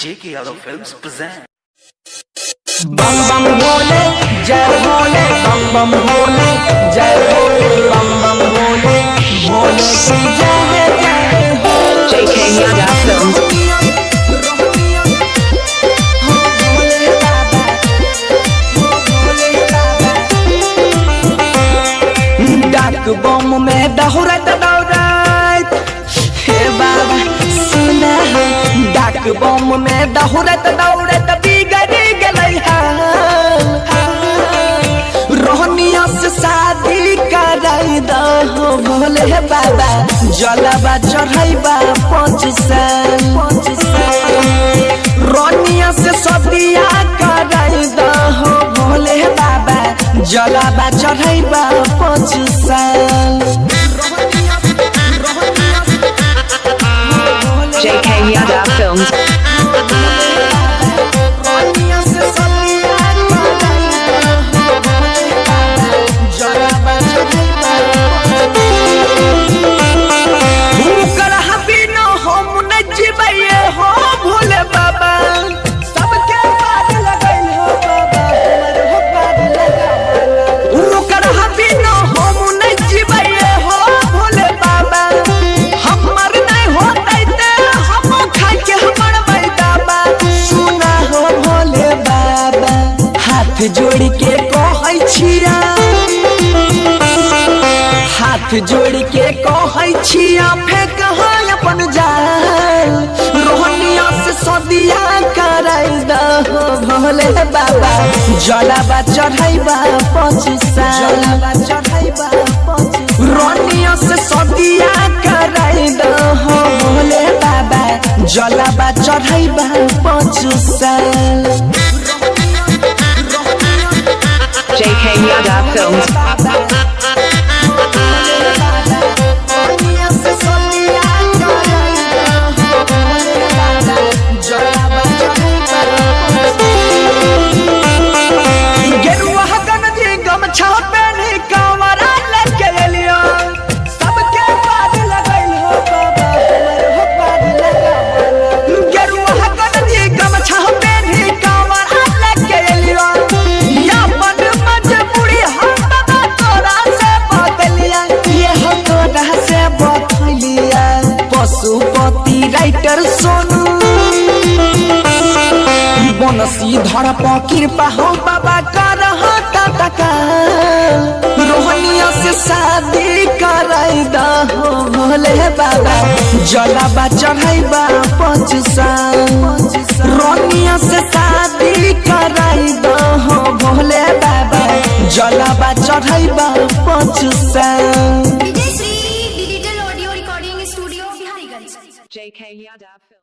J.K. Yadav Films present. बम बम भोले जय भोले, बम बम भोले जय भोले, बम बम भोले भोले की जय जय हो। J.K. Yadav Films. डाक बम में दौड़त दौड़त हे बाबा सुना है, डाक बम में दौड़त दौड़त बिगड़ गलै रोहनिया से शादी कराई दहो भोले बाबा, जलवा चढ़ाइबा 5 साल रोहनिया से शादिया कराई दहो भोले बाबा, जलवा चढ़ाइबा 5 साल। J.K. Yadav Films. जोड़ के कहै छिया, हाथ जोड़ के कहै छिया, फेंक अपन जाल रोहनिया से सदिया कराई दहो भोले बाबा, जलवा चढ़ाइबा 5 साल रोहनिया से सदिया कराई दहो भोले बाबा, जलवा चढ़ाइबा 5 साल। J.K. Yadav Films. Writer Sonu Bansi Dhar कृपा हो बाबा कर रोहनिया से शादी कराई दहो भोले बाबा, जलवा चढ़ाइबा 5 साल रोहनिया से शादी कराई दहो भोले बाबा, जलवा चढ़ाइबा 5 साल। Digital audio recording studio Bihariganj. J.K. Yadav Films.